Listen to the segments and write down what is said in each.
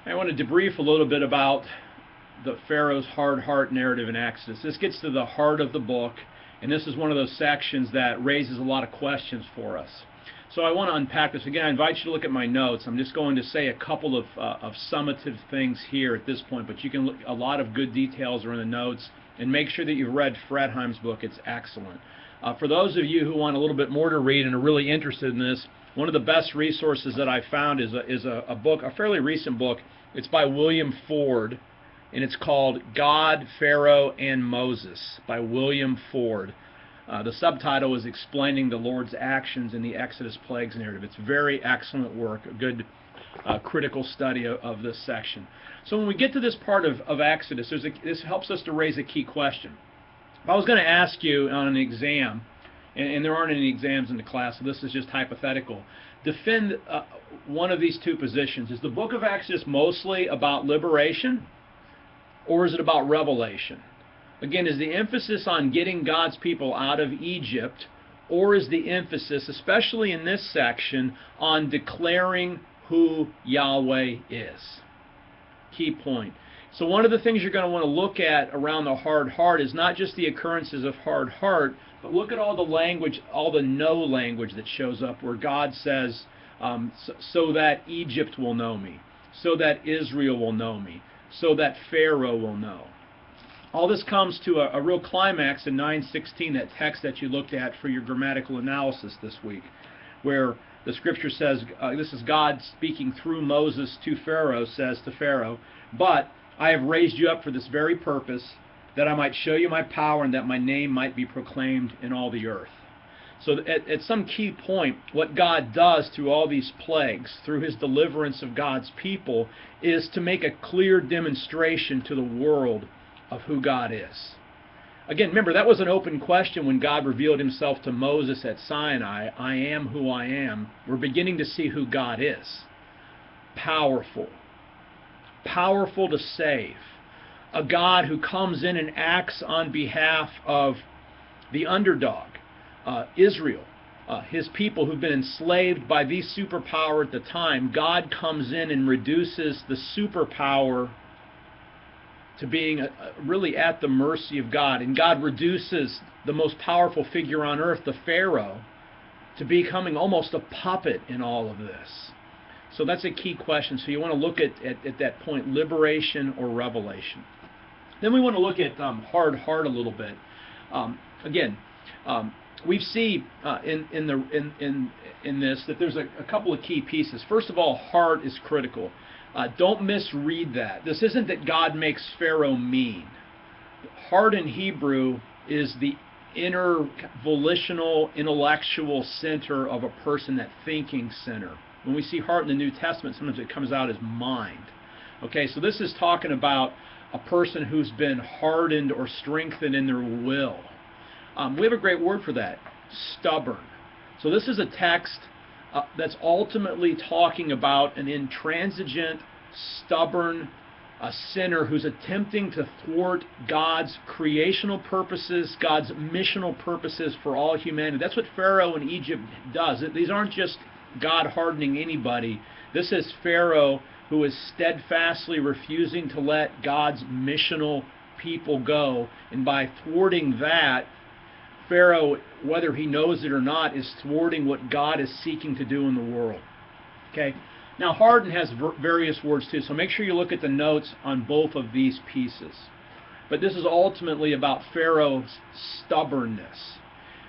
I want to debrief a little bit about the Pharaoh's hard heart narrative in Exodus. This gets to the heart of the book, and this is one of those sections that raises a lot of questions for us. So I want to unpack this. Again, I invite you to look at my notes. I'm just going to say a couple of summative things here at this point, but you can look, a lot of good details are in the notes, and make sure that you've read Fredheim's book. It's excellent. For those of you who want a little bit more to read and are really interested in this, one of the best resources that I found is a book, a fairly recent book. It's by William Ford, and it's called God, Pharaoh, and Moses by William Ford. The subtitle is Explaining the Lord's Actions in the Exodus Plagues Narrative. It's very excellent work, a good critical study of this section. So when we get to this part of Exodus, this helps us to raise a key question. If I was going to ask you on an exam, and there aren't any exams in the class, so this is just hypothetical, defend one of these two positions. Is the book of Exodus mostly about liberation, or is it about revelation? Again, is the emphasis on getting God's people out of Egypt, or is the emphasis, especially in this section, on declaring who Yahweh is? Key point. So one of the things you're going to want to look at around the hard heart is not just the occurrences of hard heart, but look at all the language, all the no language that shows up where God says, so that Egypt will know me, so that Israel will know me, so that Pharaoh will know. All this comes to a real climax in 9:16, that text that you looked at for your grammatical analysis this week, where the scripture says, this is God speaking through Moses to Pharaoh, says to Pharaoh, "But I have raised you up for this very purpose, that I might show you my power and that my name might be proclaimed in all the earth." So at some key point, what God does through all these plagues, through his deliverance of God's people, is to make a clear demonstration to the world of who God is. Again, remember, that was an open question when God revealed himself to Moses at Sinai. I am who I am. We're beginning to see who God is. Powerful. Powerful to save. A God who comes in and acts on behalf of the underdog, Israel, his people who've been enslaved by the superpower at the time. God comes in and reduces the superpower to being really at the mercy of God. And God reduces the most powerful figure on earth, the Pharaoh, to becoming almost a puppet in all of this. So that's a key question. So you want to look at that point, liberation or revelation. Then we want to look at hard heart a little bit. We see in this that there's a couple of key pieces. First of all, heart is critical. Don't misread that. This isn't that God makes Pharaoh mean. Heart in Hebrew is the inner volitional, intellectual center of a person, that thinking center. When we see heart in the New Testament, sometimes it comes out as mind. Okay, so this is talking about a person who's been hardened or strengthened in their will. We have a great word for that, stubborn. So this is a text that's ultimately talking about an intransigent, stubborn sinner who's attempting to thwart God's creational purposes, God's missional purposes for all humanity. That's what Pharaoh in Egypt does. These aren't just God hardening anybody. This is Pharaoh who is steadfastly refusing to let God's missional people go. And by thwarting that, Pharaoh, whether he knows it or not, is thwarting what God is seeking to do in the world. Okay? Now, harden has various words too, so make sure you look at the notes on both of these pieces. But this is ultimately about Pharaoh's stubbornness.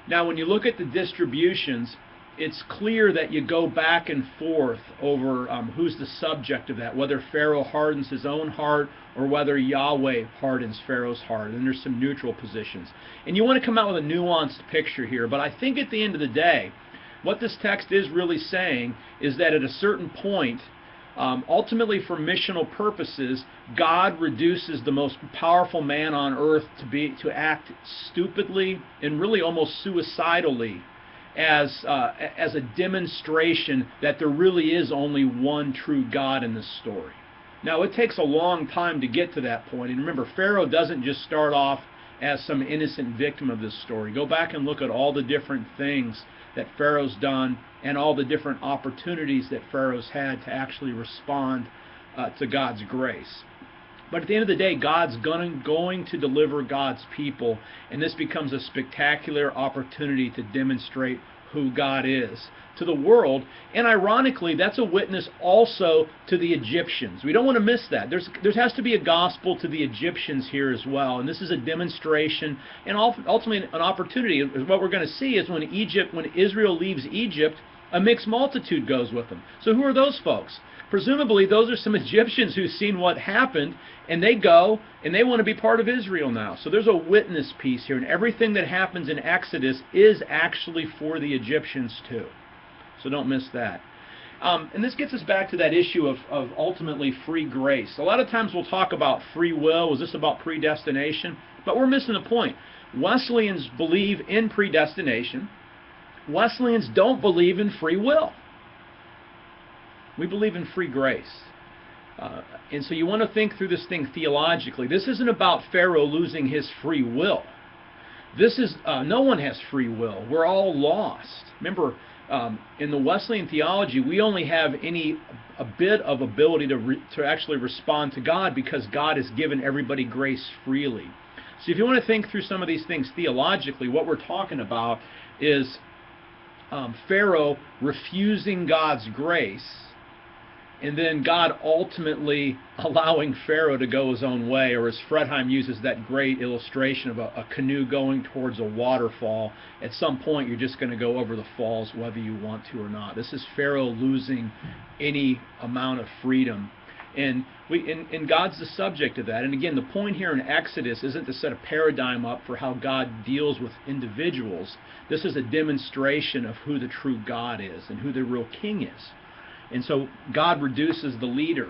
Now, when you look at the distributions, it's clear that you go back and forth over who's the subject of that, whether Pharaoh hardens his own heart or whether Yahweh hardens Pharaoh's heart. And there's some neutral positions. And you want to come out with a nuanced picture here, but I think at the end of the day, what this text is really saying is that at a certain point, ultimately for missional purposes, God reduces the most powerful man on earth to act stupidly and really almost suicidally as a demonstration that there really is only one true God in this story. Now, it takes a long time to get to that point. And remember, Pharaoh doesn't just start off as some innocent victim of this story. Go back and look at all the different things that Pharaoh's done and all the different opportunities that Pharaoh's had to actually respond to God's grace. But at the end of the day, God's going to deliver God's people, and this becomes a spectacular opportunity to demonstrate who God is to the world. And ironically, that's a witness also to the Egyptians. We don't want to miss that. There has to be a gospel to the Egyptians here as well, and this is a demonstration and ultimately an opportunity. What we're going to see is when Israel leaves Egypt, a mixed multitude goes with them. So who are those folks? Presumably, those are some Egyptians who've seen what happened, and they go, and they want to be part of Israel now. So there's a witness piece here, and everything that happens in Exodus is actually for the Egyptians too. So don't miss that. And this gets us back to that issue of ultimately free grace. A lot of times we'll talk about free will. Was this about predestination? But we're missing the point. Wesleyans believe in predestination. Wesleyans don't believe in free will. We believe in free grace. And so you want to think through this thing theologically. This isn't about Pharaoh losing his free will. This is, no one has free will. We're all lost. Remember, in the Wesleyan theology, we only have a bit of ability to actually respond to God because God has given everybody grace freely. So if you want to think through some of these things theologically, what we're talking about is Pharaoh refusing God's grace, and then God ultimately allowing Pharaoh to go his own way, or as Fredheim uses that great illustration of a canoe going towards a waterfall. At some point, you're just going to go over the falls whether you want to or not. This is Pharaoh losing any amount of freedom. And God's the subject of that. And again, the point here in Exodus isn't to set a paradigm up for how God deals with individuals. This is a demonstration of who the true God is and who the real king is. And so God reduces the leader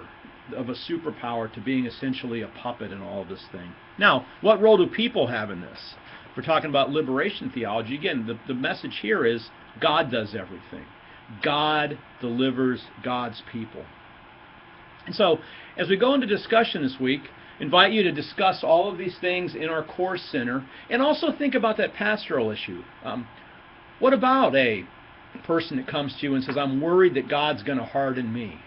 of a superpower to being essentially a puppet in all of this thing. Now, what role do people have in this? If we're talking about liberation theology, again, the message here is God does everything. God delivers God's people. And so, as we go into discussion this week, invite you to discuss all of these things in our course center, and also think about that pastoral issue. What about a person that comes to you and says, I'm worried that God's going to harden me?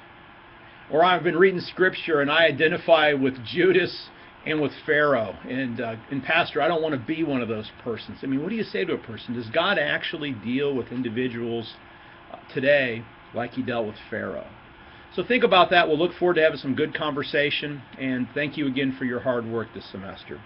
Or I've been reading Scripture and I identify with Judas and with Pharaoh, and Pastor, I don't want to be one of those persons. I mean, what do you say to a person? Does God actually deal with individuals today like He dealt with Pharaoh? So think about that. We'll look forward to having some good conversation, and thank you again for your hard work this semester.